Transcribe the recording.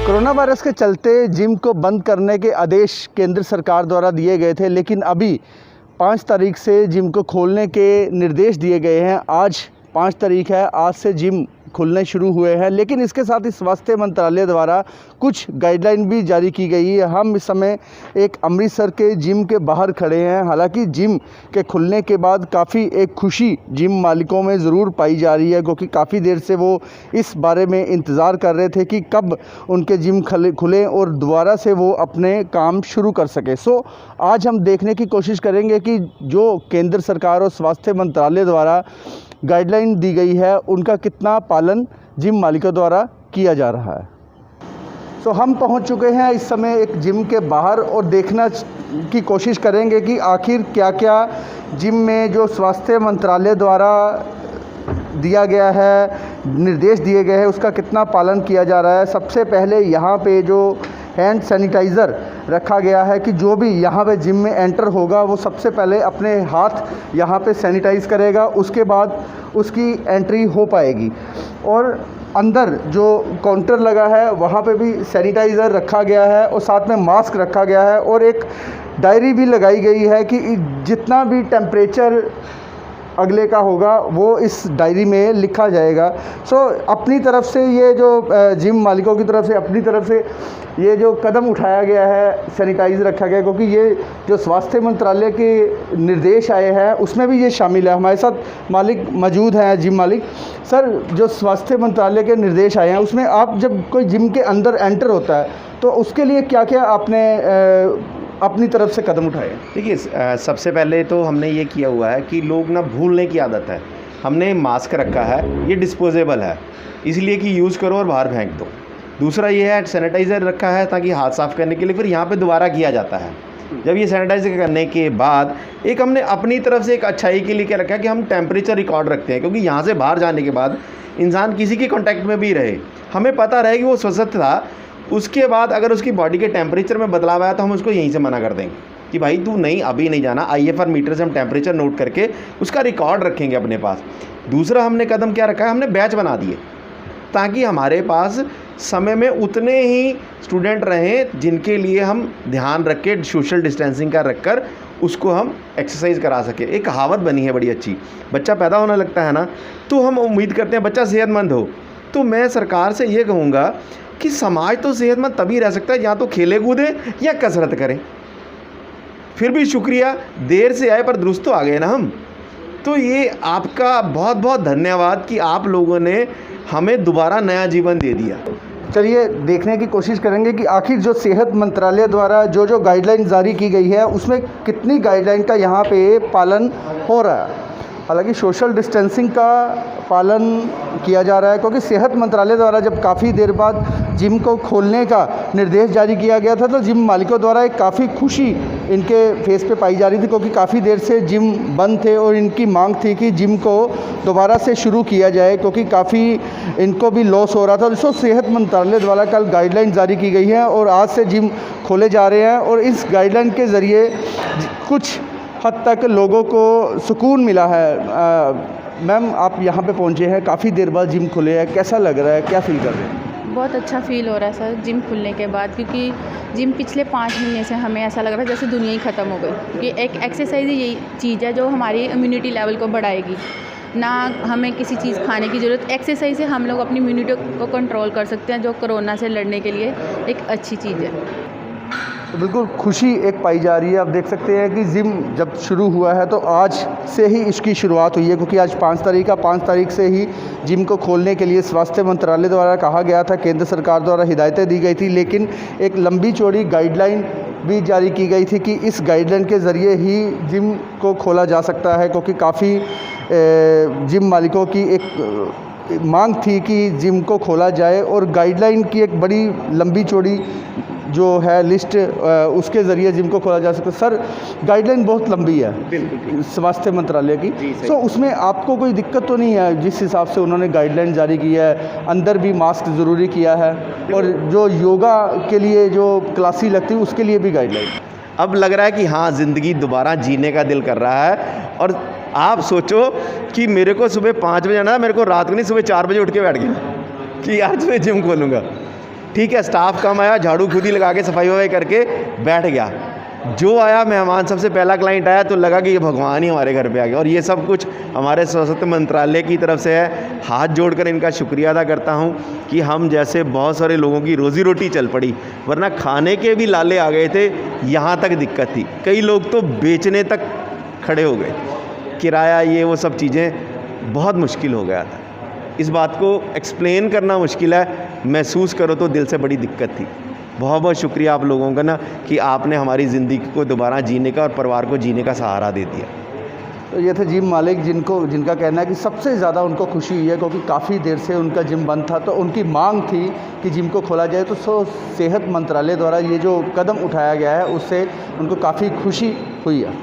Corona virus के चलते gym को बंद करने के आदेश केंद्र सरकार द्वारा दिए गए थे, लेकिन अभी 5 तारीख से जिम को खोलने के निर्देश दिए गए हैं। आज 5 तारीख है, आज से जिम खुलने शुरू हुए हैं, लेकिन इसके साथ ही स्वास्थ्य मंत्रालय द्वारा कुछ गाइडलाइन भी जारी की गई है। हम इस समय एक अमृतसर के जिम के बाहर खड़े हैं। हालांकि जिम के खुलने के बाद काफ़ी एक खुशी जिम मालिकों में ज़रूर पाई जा रही है, क्योंकि काफ़ी देर से वो इस बारे में इंतज़ार कर रहे थे कि कब उनके जिम खुलें और दोबारा से वो अपने काम शुरू कर सकें। सो आज हम देखने की कोशिश करेंगे कि जो केंद्र सरकार और स्वास्थ्य मंत्रालय द्वारा गाइडलाइन दी गई है उनका कितना पालन जिम मालिकों द्वारा किया जा रहा है। तो हम पहुंच चुके हैं इस समय एक जिम के बाहर और देखना की कोशिश करेंगे कि आखिर क्या क्या जिम में जो स्वास्थ्य मंत्रालय द्वारा दिया गया है, निर्देश दिए गए हैं, उसका कितना पालन किया जा रहा है। सबसे पहले यहाँ पे जो हैंड सैनिटाइज़र रखा गया है कि जो भी यहाँ पे जिम में एंटर होगा वो सबसे पहले अपने हाथ यहाँ पे सैनिटाइज़ करेगा, उसके बाद उसकी एंट्री हो पाएगी। और अंदर जो काउंटर लगा है वहाँ पे भी सैनिटाइज़र रखा गया है और साथ में मास्क रखा गया है और एक डायरी भी लगाई गई है कि जितना भी टेम्परेचर अगले का होगा वो इस डायरी में लिखा जाएगा। सो अपनी तरफ से ये जो जिम मालिकों की तरफ से अपनी तरफ से ये जो कदम उठाया गया है, सैनिटाइज रखा गया, क्योंकि ये जो स्वास्थ्य मंत्रालय के निर्देश आए हैं उसमें भी ये शामिल है। हमारे साथ मालिक मौजूद हैं, जिम मालिक। सर, जो स्वास्थ्य मंत्रालय के निर्देश आए हैं उसमें आप जब कोई जिम के अंदर एंटर होता है तो उसके लिए क्या क्या आपने अपनी तरफ से कदम उठाए? देखिए, सबसे पहले तो हमने ये किया हुआ है कि लोग ना भूलने की आदत है। हमने मास्क रखा है, ये डिस्पोजेबल है, इसलिए कि यूज़ करो और बाहर फेंक दो। दूसरा ये है सैनिटाइज़र रखा है ताकि हाथ साफ़ करने के लिए फिर यहाँ पे दोबारा किया जाता है। जब ये सैनिटाइज़र करने के बाद एक हमने अपनी तरफ से एक अच्छाई के लिए क्या रखा है कि हम टेम्परेचर रिकॉर्ड रखते हैं, क्योंकि यहाँ से बाहर जाने के बाद इंसान किसी के कॉन्टैक्ट में भी रहे, हमें पता रहे कि वो स्वस्थ था। उसके बाद अगर उसकी बॉडी के टेम्परेचर में बदलाव आया तो हम उसको यहीं से मना कर देंगे कि भाई तू नहीं, अभी नहीं जाना। IFR मीटर से हम टेम्परेचर नोट करके उसका रिकॉर्ड रखेंगे अपने पास। दूसरा हमने कदम क्या रखा है, हमने बैच बना दिए ताकि हमारे पास समय में उतने ही स्टूडेंट रहें जिनके लिए हम ध्यान रख के सोशल डिस्टेंसिंग का रखकर उसको हम एक्सरसाइज करा सके। एक कहावत बनी है बड़ी अच्छी, बच्चा पैदा होने लगता है ना तो हम उम्मीद करते हैं बच्चा सेहतमंद हो। तो मैं सरकार से ये कहूँगा कि समाज तो सेहतमंद तभी रह सकता है या तो खेले कूदे या कसरत करें। फिर भी शुक्रिया, देर से आए पर दुरुस्त तो आ गए ना हम। तो ये आपका बहुत बहुत धन्यवाद कि आप लोगों ने हमें दोबारा नया जीवन दे दिया। चलिए देखने की कोशिश करेंगे कि आखिर जो सेहत मंत्रालय द्वारा जो गाइडलाइन जारी की गई है उसमें कितनी गाइडलाइन का यहाँ पे पालन हो रहा है। हालांकि सोशल डिस्टेंसिंग का पालन किया जा रहा है, क्योंकि सेहत मंत्रालय द्वारा जब काफ़ी देर बाद जिम को खोलने का निर्देश जारी किया गया था तो जिम मालिकों द्वारा एक काफ़ी खुशी इनके फेस पे पाई जा रही थी, क्योंकि काफ़ी देर से जिम बंद थे और इनकी मांग थी कि जिम को दोबारा से शुरू किया जाए, क्योंकि काफ़ी इनको भी लॉस हो रहा था। तो सेहत मंत्रालय द्वारा कल गाइडलाइन जारी की गई है और आज से जिम खोले जा रहे हैं और इस गाइडलाइन के ज़रिए कुछ हद तक लोगों को सुकून मिला है। मैम, आप यहाँ पे पहुँचे हैं, काफ़ी देर बाद जिम खुले हैं, कैसा लग रहा है, क्या फील कर रहे हैं? बहुत अच्छा फ़ील हो रहा है सर जिम खुलने के बाद, क्योंकि जिम पिछले 5 महीने से हमें ऐसा लग रहा है जैसे दुनिया ही ख़त्म हो गई। क्योंकि एक एक्सरसाइज यही चीज़ है जो हमारी इम्यूनिटी लेवल को बढ़ाएगी, ना हमें किसी चीज़ खाने की ज़रूरत। एक्सरसाइज से हम लोग अपनी इम्यूनिटी को कंट्रोल कर सकते हैं, जो कोरोना से लड़ने के लिए एक अच्छी चीज़ है। तो बिल्कुल खुशी एक पाई जा रही है। आप देख सकते हैं कि जिम जब शुरू हुआ है तो आज से ही इसकी शुरुआत हुई है, क्योंकि आज 5 तारीख का 5 तारीख से ही जिम को खोलने के लिए स्वास्थ्य मंत्रालय द्वारा कहा गया था, केंद्र सरकार द्वारा हिदायतें दी गई थी, लेकिन एक लंबी चौड़ी गाइडलाइन भी जारी की गई थी कि इस गाइडलाइन के ज़रिए ही जिम को खोला जा सकता है, क्योंकि काफ़ी जिम मालिकों की एक मांग थी कि जिम को खोला जाए और गाइडलाइन की एक बड़ी लंबी चौड़ी जो है लिस्ट, उसके ज़रिए जिम को खोला जा सकता है। सर, गाइडलाइन बहुत लंबी है स्वास्थ्य मंत्रालय की, तो उसमें आपको कोई दिक्कत तो नहीं है? जिस हिसाब से उन्होंने गाइडलाइन जारी की है, अंदर भी मास्क ज़रूरी किया है और जो योगा के लिए जो क्लासेस लगती है उसके लिए भी गाइडलाइन। अब लग रहा है कि हाँ, ज़िंदगी दोबारा जीने का दिल कर रहा है। और आप सोचो कि मेरे को सुबह 5 बजे आना, मेरे को रात को नहीं, सुबह 4 बजे उठ के बैठ गया कि आज मैं जिम खोलूँगा। ठीक है, स्टाफ कम आया, झाड़ू खुद ही लगा के सफाई वफाई करके बैठ गया। जो आया मेहमान, सबसे पहला क्लाइंट आया तो लगा कि ये भगवान ही हमारे घर पे आ गया। और ये सब कुछ हमारे स्वास्थ्य मंत्रालय की तरफ से है। हाथ जोड़कर इनका शुक्रिया अदा करता हूँ कि हम जैसे बहुत सारे लोगों की रोज़ी रोटी चल पड़ी, वरना खाने के भी लाले आ गए थे, यहाँ तक दिक्कत थी। कई लोग तो बेचने तक खड़े हो गए, किराया ये वो सब चीज़ें बहुत मुश्किल हो गया था। इस बात को एक्सप्लेन करना मुश्किल है, महसूस करो तो दिल से बड़ी दिक्कत थी। बहुत बहुत शुक्रिया आप लोगों का ना कि आपने हमारी ज़िंदगी को दोबारा जीने का और परिवार को जीने का सहारा दे दिया। तो ये थे जिम मालिक जिनका कहना है कि सबसे ज़्यादा उनको खुशी हुई है क्योंकि काफ़ी देर से उनका जिम बंद था, तो उनकी मांग थी कि जिम को खोला जाए। तो सेहत मंत्रालय द्वारा ये जो कदम उठाया गया है उससे उनको काफ़ी खुशी हुई है।